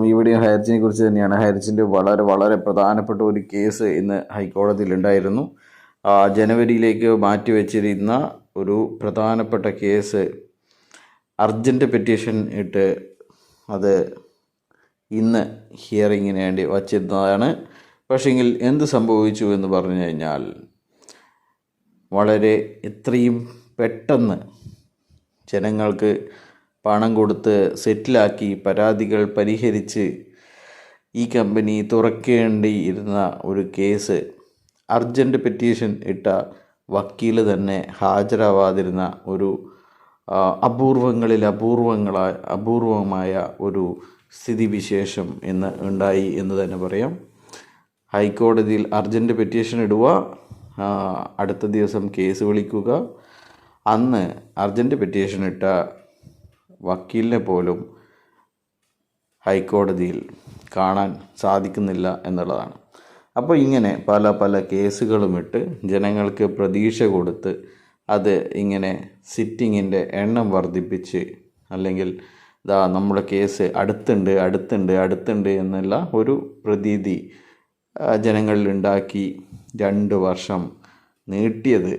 ഈ വീഡിയോ ഹൈറിച്ചിനെ കുറിച്ച് തന്നെയാണ്. ഹൈറിച്ചിൻ്റെ വളരെ വളരെ പ്രധാനപ്പെട്ട ഒരു കേസ് ഇന്ന് ഹൈക്കോടതിയിൽ ഉണ്ടായിരുന്നു. ജനുവരിയിലേക്ക് മാറ്റിവെച്ചിരുന്ന ഒരു പ്രധാനപ്പെട്ട കേസ് അർജൻറ്റ് പെറ്റീഷൻ ഇട്ട് അത് ഇന്ന് ഹിയറിങ്ങിന് വേണ്ടി വച്ചിരുന്നതാണ്. പക്ഷേങ്കിൽ എന്ത് സംഭവിച്ചു എന്ന് പറഞ്ഞു കഴിഞ്ഞാൽ വളരെ എത്രയും പെട്ടെന്ന് ജനങ്ങൾക്ക് പണം കൊടുത്ത് സെറ്റിലാക്കി പരാതികൾ പരിഹരിച്ച് ഈ കമ്പനി തുറക്കേണ്ടിയിരുന്ന ഒരു കേസ് അർജൻറ്റ് പെറ്റീഷൻ ഇട്ട വക്കീൽ തന്നെ ഹാജരാവാതിരുന്ന ഒരു അപൂർവമായ ഒരു സ്ഥിതിവിശേഷം ഇന്ന് ഉണ്ടായി എന്ന് തന്നെ പറയാം. ഹൈക്കോടതിയിൽ അർജൻറ്റ് പെറ്റീഷൻ ഇടുക, അടുത്ത ദിവസം കേസ് വിളിക്കുക. അന്ന് അർജൻറ്റ് പെറ്റീഷൻ ഇട്ട വക്കീലിനെ പോലും ഹൈക്കോടതിയിൽ കാണാൻ സാധിക്കുന്നില്ല എന്നുള്ളതാണ്. അപ്പോൾ ഇങ്ങനെ പല പല കേസുകളും ഇട്ട് ജനങ്ങൾക്ക് പ്രതീക്ഷ കൊടുത്ത് അത് ഇങ്ങനെ സിറ്റിങ്ങിൻ്റെ എണ്ണം വർദ്ധിപ്പിച്ച് അല്ലെങ്കിൽ നമ്മുടെ കേസ് അടുത്തുണ്ട് എന്നുള്ള ഒരു പ്രതീതി ജനങ്ങളിൽ ഉണ്ടാക്കി 2 വർഷം നീട്ടിയത്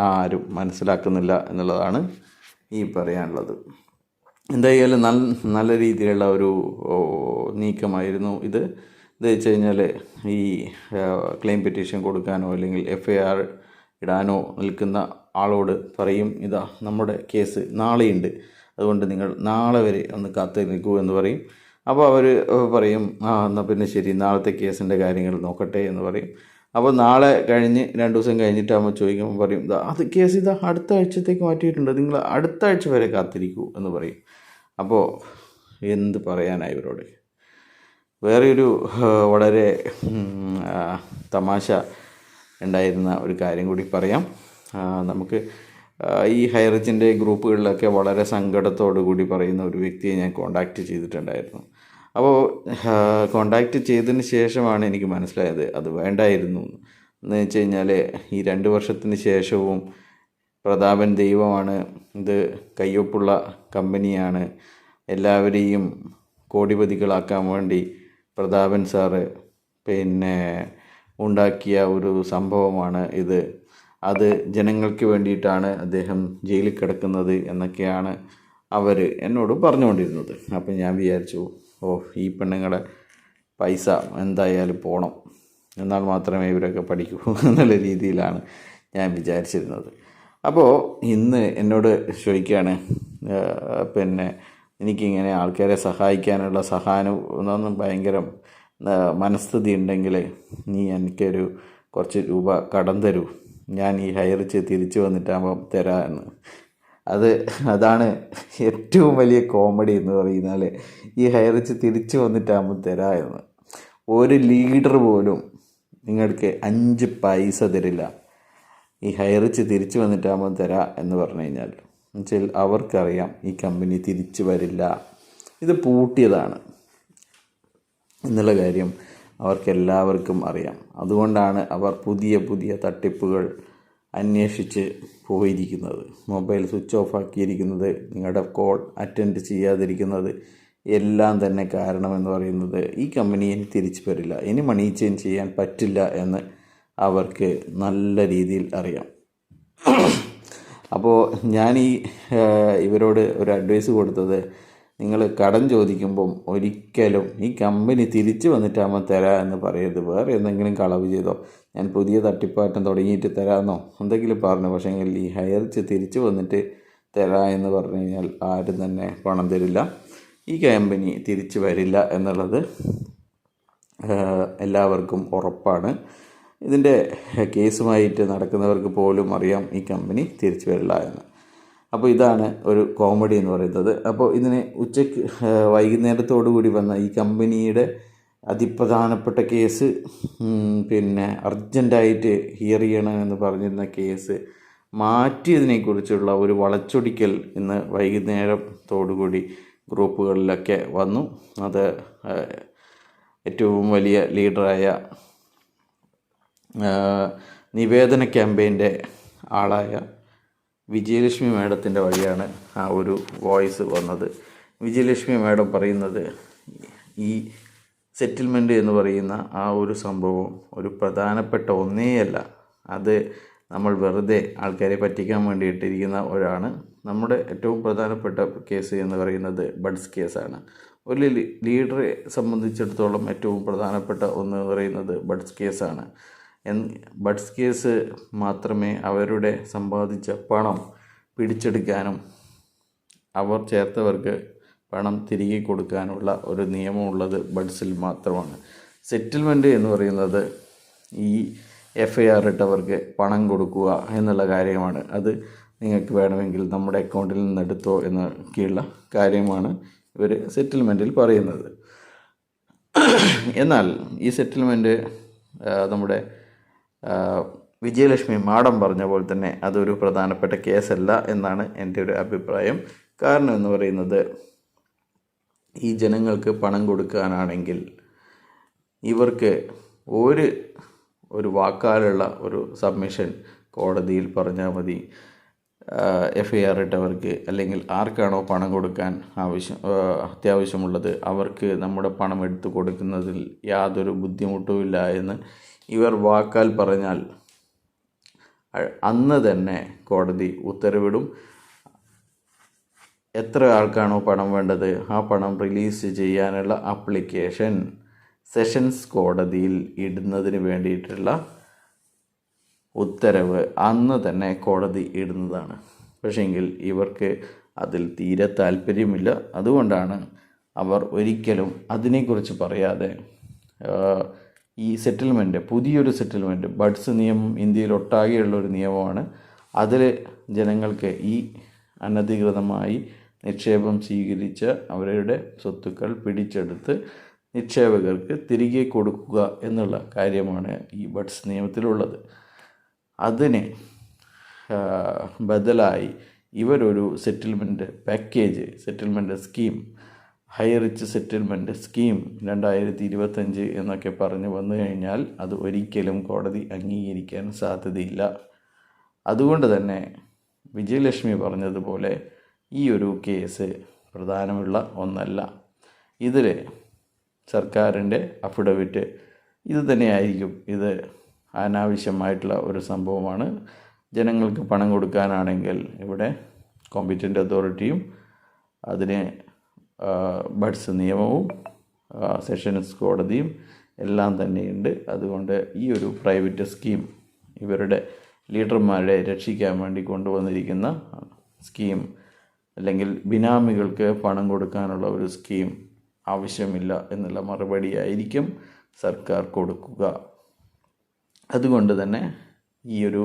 ആരും മനസ്സിലാക്കുന്നില്ല എന്നുള്ളതാണ് ഈ പറയാനുള്ളത്. എന്തായാലും നല്ല രീതിയിലുള്ള ഒരു നീക്കമായിരുന്നു ഇത്. വെച്ച് കഴിഞ്ഞാൽ ഈ ക്ലെയിം പെറ്റീഷൻ കൊടുക്കാനോ അല്ലെങ്കിൽ FIR ഇടാനോ നിൽക്കുന്ന ആളോട് പറയും, നമ്മുടെ കേസ് നാളെയുണ്ട്, അതുകൊണ്ട് നിങ്ങൾ നാളെ വരെ ഒന്ന് കാത്തു നിൽക്കൂ എന്ന് പറയും. അപ്പോൾ അവർ പറയും, എന്നാൽ പിന്നെ ശരി, നാളത്തെ കേസിൻ്റെ കാര്യങ്ങൾ നോക്കട്ടെ എന്ന് പറയും. അപ്പോൾ നാളെ കഴിഞ്ഞ് 2 ദിവസം കഴിഞ്ഞിട്ടാകുമ്പോൾ ചോദിക്കുമ്പോൾ പറയും, അത് കേസ് അടുത്ത ആഴ്ചത്തേക്ക് മാറ്റിയിട്ടുണ്ട്, നിങ്ങൾ അടുത്ത ആഴ്ച വരെ കാത്തിരിക്കൂ എന്ന് പറയും. അപ്പോൾ എന്ത് പറയാനായി ഇവരോട്. വേറെ ഒരു വളരെ തമാശ ഉണ്ടായിരുന്ന ഒരു കാര്യം കൂടി പറയാം. നമുക്ക് ഈ ഹൈറിച്ചിൻ്റെ ഗ്രൂപ്പുകളിലൊക്കെ വളരെ സങ്കടത്തോടു കൂടി പറയുന്ന ഒരു വ്യക്തിയെ ഞാൻ കോണ്ടാക്റ്റ് ചെയ്തിട്ടുണ്ടായിരുന്നു. അപ്പോൾ കോണ്ടാക്റ്റ് ചെയ്തതിന് ശേഷമാണ് എനിക്ക് മനസ്സിലായത് അത് വേണ്ടായിരുന്നു എന്ന് വെച്ച് കഴിഞ്ഞാൽ ഈ 2 വർഷത്തിന് ശേഷവും പ്രതാപൻ ദൈവമാണ്, ഇത് കയ്യൊപ്പുള്ള കമ്പനിയാണ്, എല്ലാവരെയും കോടിപതികളാക്കാൻ വേണ്ടി പ്രതാപൻ സാറ് ഉണ്ടാക്കിയ ഒരു സംഭവമാണ് ഇത്, അത് ജനങ്ങൾക്ക് വേണ്ടിയിട്ടാണ് അദ്ദേഹം ജയിലിൽ കിടക്കുന്നത് എന്നൊക്കെയാണ് അവർ എന്നോട് പറഞ്ഞുകൊണ്ടിരുന്നത്. അപ്പം ഞാൻ വിചാരിച്ചു, ഈ പെണ്ണുങ്ങളുടെ പൈസ എന്തായാലും പോകണം, എന്നാൽ മാത്രമേ ഇവരൊക്കെ പഠിക്കൂ എന്നുള്ള രീതിയിലാണ് ഞാൻ വിചാരിച്ചിരുന്നത്. അപ്പോൾ ഇന്ന് എന്നോട് ചോദിക്കുകയാണ്, എനിക്കിങ്ങനെ ആൾക്കാരെ സഹായിക്കാനുള്ള സഹായം ഭയങ്കര മനസ്ഥിതി ഉണ്ടെങ്കിൽ നീ എനിക്കൊരു കുറച്ച് രൂപ കടം തരൂ, ഞാൻ ഈ ഹൈറിച്ച് തിരിച്ചു വന്നിട്ടാകുമ്പം തരാം എന്ന്. അതാണ് ഏറ്റവും വലിയ കോമഡി എന്ന് പറയുന്നാൽ, ഈ ഹൈറിച്ച് തിരിച്ചു വന്നിട്ടാകുമ്പോൾ തരാം എന്ന്. ഒരു ലീഡർ പോലും നിങ്ങൾക്ക് 5 പൈസ തരില്ല ഈ ഹൈറിച്ച് തിരിച്ചു വന്നിട്ടാകുമ്പോൾ തരാം എന്ന് പറഞ്ഞു കഴിഞ്ഞാൽ. എന്നുവെച്ചാൽ അവർക്കറിയാം ഈ കമ്പനി തിരിച്ചു വരില്ല, ഇത് പൂട്ടിയതാണ് എന്നുള്ള കാര്യം അവർക്കെല്ലാവർക്കും അറിയാം. അതുകൊണ്ടാണ് അവർ പുതിയ പുതിയ തട്ടിപ്പുകൾ അന്വേഷിച്ച് പോയിരിക്കുന്നത്, മൊബൈൽ സ്വിച്ച് ഓഫ് ആക്കിയിരിക്കുന്നത്, നിങ്ങളുടെ കോൾ അറ്റൻഡ് ചെയ്യാതിരിക്കുന്നത്, എല്ലാം തന്നെ കാരണമെന്ന് പറയുന്നത് ഈ കമ്പനി ഇനി തിരിച്ചു വരില്ല, ഇനി മണി ചേഞ്ച് ചെയ്യാൻ പറ്റില്ല എന്ന് അവർക്ക് നല്ല രീതിയിൽ അറിയാം. അപ്പോൾ ഞാൻ ഇവരോട് ഒരു അഡ്വൈസ് കൊടുത്തത്, നിങ്ങൾ കടം ചോദിക്കുമ്പം ഒരിക്കലും ഈ കമ്പനി തിരിച്ചു വന്നിട്ടാകുമ്പോൾ തരാം എന്ന് പറയരുത്. വേറെ എന്തെങ്കിലും കളവ് ചെയ്തോ, ഞാൻ പുതിയ തട്ടിപ്പാറ്റം തുടങ്ങിയിട്ട് തരാമെന്നോ എന്തെങ്കിലും പറഞ്ഞു, പക്ഷേ ഈ ഹൈറിച്ച് തിരിച്ചു വന്നിട്ട് തരാം എന്ന് പറഞ്ഞു കഴിഞ്ഞാൽ ആരും തന്നെ പണം തരില്ല, ഈ കമ്പനി തിരിച്ചു വരില്ല എന്നുള്ളത് എല്ലാവർക്കും ഉറപ്പാണ്. ഇതിൻ്റെ കേസുമായിട്ട് നടക്കുന്നവർക്ക് പോലും അറിയാം ഈ കമ്പനി തിരിച്ചു വരില്ല എന്ന്. അപ്പോൾ ഇതാണ് ഒരു കോമഡി എന്ന് പറയുന്നത്. അപ്പോൾ ഇതിന് വൈകുന്നേരത്തോടു കൂടി വന്ന ഈ കമ്പനിയുടെ അതിപ്രധാനപ്പെട്ട കേസ്, അർജൻറ്റായിട്ട് ഹിയർ ചെയ്യണമെന്ന് പറഞ്ഞിരുന്ന കേസ് മാറ്റിയതിനെക്കുറിച്ചുള്ള ഒരു വളച്ചൊടിക്കൽ ഇന്ന് വൈകുന്നേരത്തോടുകൂടി ഗ്രൂപ്പുകളിലൊക്കെ വന്നു. അത് ഏറ്റവും വലിയ ലീഡറായ നിവേദന ക്യാമ്പയിൻ്റെ ആളായ വിജയലക്ഷ്മി മാഡത്തിൻ്റെ വഴിയാണ് ആ ഒരു വോയിസ് വന്നത്. വിജയലക്ഷ്മി മാഡം പറയുന്നത്, ഈ സെറ്റിൽമെൻറ്റ് എന്ന് പറയുന്ന ആ ഒരു സംഭവം ഒരു പ്രധാനപ്പെട്ട ഒന്നേയല്ല. അത് നമ്മൾ വെറുതെ ആൾക്കാരെ പറ്റിക്കാൻ വേണ്ടിയിട്ടിരിക്കുന്ന ഒരാണ്. നമ്മുടെ ഏറ്റവും പ്രധാനപ്പെട്ട കേസ് എന്ന് പറയുന്നത് ബഡ്സ് കേസാണ്. ഒരു ലീഡറെ സംബന്ധിച്ചിടത്തോളം ഏറ്റവും പ്രധാനപ്പെട്ട ഒന്ന് പറയുന്നത് ബഡ്സ് കേസാണ്. ബഡ്സ് കേസ് മാത്രമേ അവരുടെ സമ്പാദിച്ച പണം പിടിച്ചെടുക്കാനും അവർ ചേർത്തവർക്ക് പണം തിരികെ കൊടുക്കാനുള്ള ഒരു നിയമമുള്ളത് ബഡ്സിൽ മാത്രമാണ്. സെറ്റിൽമെൻറ്റ് എന്ന് പറയുന്നത് ഈ FIR ഇട്ടവർക്ക് പണം കൊടുക്കുക എന്നുള്ള കാര്യമാണ്. അത് നിങ്ങൾക്ക് വേണമെങ്കിൽ നമ്മുടെ അക്കൗണ്ടിൽ നിന്ന് എടുത്തോ എന്നൊക്കെയുള്ള കാര്യമാണ് ഇവർ സെറ്റിൽമെൻറ്റിൽ പറയുന്നത്. എന്നാൽ ഈ സെറ്റിൽമെൻറ്റ് നമ്മുടെ വിജയലക്ഷ്മി മാഡം പറഞ്ഞ പോലെ തന്നെ അതൊരു പ്രധാനപ്പെട്ട കേസല്ല എന്നാണ് എൻ്റെ ഒരു അഭിപ്രായം. കാരണം എന്ന് പറയുന്നത് ഈ ജനങ്ങൾക്ക് പണം കൊടുക്കാനാണെങ്കിൽ ഇവർക്ക് ഒരു വാക്കാലുള്ള ഒരു സബ്മിഷൻ കോടതിയിൽ പറഞ്ഞാൽ മതി. FIR ഇട്ടവർക്ക് അല്ലെങ്കിൽ ആർക്കാണോ പണം കൊടുക്കാൻ അത്യാവശ്യമുള്ളത് അവർക്ക് നമ്മുടെ പണം എടുത്തു കൊടുക്കുന്നതിൽ യാതൊരു ബുദ്ധിമുട്ടുമില്ല എന്ന് ഇവർ വാക്കാൽ പറഞ്ഞാൽ അന്ന് തന്നെ കോടതി ഉത്തരവിടും. എത്ര ആൾക്കാണോ പണം വേണ്ടത് ആ പണം റിലീസ് ചെയ്യാനുള്ള ആപ്ലിക്കേഷൻ സെഷൻസ് കോടതിയിൽ ഇടുന്നതിന് വേണ്ടിയിട്ടുള്ള ഉത്തരവ് അന്ന് തന്നെ കോടതി ഇടുന്നതാണ്. പക്ഷേങ്കിൽ ഇവർക്ക് അതിൽ തീരെ താല്പര്യമില്ല. അതുകൊണ്ടാണ് അവർ ഒരിക്കലും അതിനെക്കുറിച്ച് പറയാതെ ഈ സെറ്റിൽമെൻറ്റ്, പുതിയൊരു സെറ്റിൽമെൻറ്റ്, ബഡ്സ് നിയമം ഇന്ത്യയിലൊട്ടാകെയുള്ളൊരു നിയമമാണ്. അതിൽ ജനങ്ങൾക്ക് ഈ അനധികൃതമായി നിക്ഷേപം സ്വീകരിച്ച അവരുടെ സ്വത്തുക്കൾ പിടിച്ചെടുത്ത് നിക്ഷേപകർക്ക് തിരികെ കൊടുക്കുക എന്നുള്ള കാര്യമാണ് ഈ ബഡ്സ് നിയമത്തിലുള്ളത്. അതിന് ബദലായി ഇവരൊരു settlement package, settlement scheme, high rich settlement scheme 2025 എന്നൊക്കെ പറഞ്ഞു വന്നു കഴിഞ്ഞാൽ അത് ഒരിക്കലും കോടതി അംഗീകരിക്കാൻ സാധ്യതയില്ല. അതുകൊണ്ട് തന്നെ വിജയലക്ഷ്മി പറഞ്ഞതുപോലെ ഈ ഒരു കേസ് പ്രധാനമുള്ള ഒന്നല്ല. ഇതിൽ സർക്കാരിൻ്റെ അഫിഡവിറ്റ് ഇത് തന്നെയായിരിക്കും. ഇത് അനാവശ്യമായിട്ടുള്ള ഒരു സംഭവമാണ്. ജനങ്ങൾക്ക് പണം കൊടുക്കാനാണെങ്കിൽ ഇവിടെ കോമ്പറ്റൻ്റ് അതോറിറ്റിയും അതിന് ബഡ്സ് നിയമവും സെഷൻസ് കോടതിയും എല്ലാം തന്നെയുണ്ട്. അതുകൊണ്ട് ഈ ഒരു പ്രൈവറ്റ് സ്കീം, ഇവരുടെ ലീഡർമാരെ രക്ഷിക്കാൻ വേണ്ടി കൊണ്ടുവന്നിരിക്കുന്ന സ്കീം അല്ലെങ്കിൽ ബിനാമികൾക്ക് പണം കൊടുക്കാനുള്ള ഒരു സ്കീം ആവശ്യമില്ല എന്നുള്ള മറുപടിയായിരിക്കും സർക്കാർ കൊടുക്കുക. അതുകൊണ്ട് തന്നെ ഈ ഒരു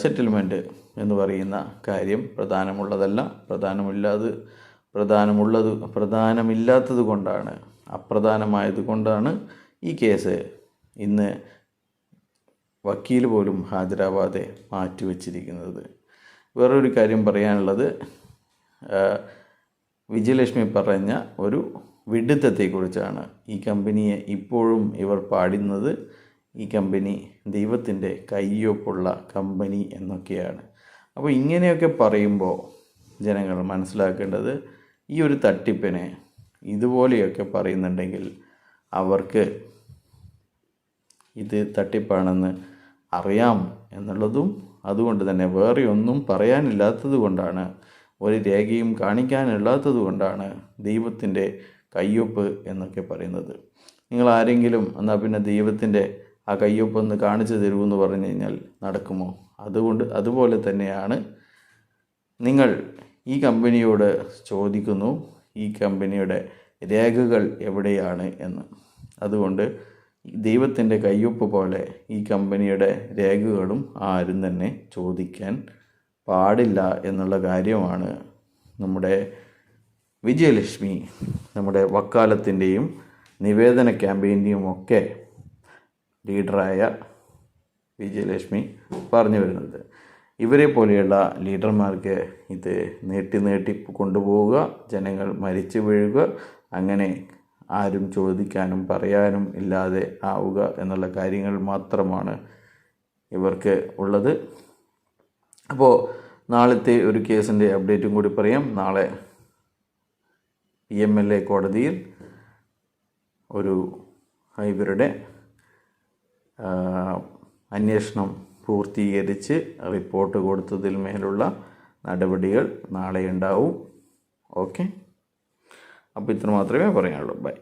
സെറ്റിൽമെൻറ്റ് എന്ന് പറയുന്ന കാര്യം പ്രധാനമില്ലാത്തത് കൊണ്ടാണ്, അപ്രധാനമായത് കൊണ്ടാണ് ഈ കേസ് ഇന്ന് വക്കീൽ പോലും ഹാജരാവാതെ മാറ്റിവെച്ചിരിക്കുന്നത്. വേറൊരു കാര്യം പറയാനുള്ളത്, വിജയലക്ഷ്മി പറഞ്ഞ ഒരു വിഡിത്തത്തെക്കുറിച്ചാണ്. ഈ കമ്പനിയെ ഇപ്പോഴും ഇവർ പാടുന്നത് ഈ കമ്പനി ദൈവത്തിൻ്റെ കയ്യൊപ്പുള്ള കമ്പനി എന്നൊക്കെയാണ്. അപ്പോൾ ഇങ്ങനെയൊക്കെ പറയുമ്പോൾ ജനങ്ങൾ മനസ്സിലാക്കേണ്ടത് ഈ ഒരു തട്ടിപ്പിനെ ഇതുപോലെയൊക്കെ പറയുന്നുണ്ടെങ്കിൽ അവർക്ക് ഇത് തട്ടിപ്പാണെന്ന് അറിയാം എന്നുള്ളതും, അതുകൊണ്ട് തന്നെ വേറെ ഒന്നും പറയാനില്ലാത്തത് കൊണ്ടാണ്, ഒരു രേഖയും കാണിക്കാനില്ലാത്തത് കൊണ്ടാണ് ദൈവത്തിൻ്റെ കയ്യൊപ്പ് എന്നൊക്കെ പറയുന്നത്. നിങ്ങൾ ആരെങ്കിലും എന്നാൽ പിന്നെ ദൈവത്തിൻ്റെ ആ കയ്യൊപ്പൊന്ന് കാണിച്ചു തരുമെന്ന് പറഞ്ഞു കഴിഞ്ഞാൽ നടക്കുമോ? അതുപോലെ തന്നെയാണ് നിങ്ങൾ ഈ കമ്പനിയോട് ചോദിക്കുന്നു ഈ കമ്പനിയുടെ രേഖകൾ എവിടെയാണ് എന്ന്. അതുകൊണ്ട് ദൈവത്തിൻ്റെ കയ്യൊപ്പ് പോലെ ഈ കമ്പനിയുടെ രേഖകളും ആരും തന്നെ ചോദിക്കാൻ പാടില്ല എന്നുള്ള കാര്യമാണ് നമ്മുടെ വിജയലക്ഷ്മി, നമ്മുടെ വക്കാലത്തിൻ്റെയും നിവേദന ക്യാമ്പയിൻ്റെയും ഒക്കെ ലീഡറായ വിജയലക്ഷ്മി പറഞ്ഞു വരുന്നത്. ഇവരെ പോലെയുള്ള ലീഡർമാർക്ക് ഇത് നീട്ടി കൊണ്ടുപോവുക, ജനങ്ങൾ മരിച്ചു വീഴുക, അങ്ങനെ ആരും ചോദിക്കാനും പറയാനും ഇല്ലാതെ ആവുക എന്നുള്ള കാര്യങ്ങൾ മാത്രമാണ് ഇവർക്ക് ഉള്ളത്. അപ്പോൾ നാളത്തെ ഒരു കേസിൻ്റെ അപ്ഡേറ്റും കൂടി പറയാം. നാളെ PMLA കോടതിയിൽ ഒരു ഇവരുടെ അന്വേഷണം പൂർത്തീകരിച്ച് റിപ്പോർട്ട് കൊടുത്തതിൽ മേലുള്ള നടപടികൾ നാളെ ഉണ്ടാവും. ഓക്കെ, അപ്പോൾ ഇത്ര മാത്രമേ പറയാനുള്ളൂ. ബൈ.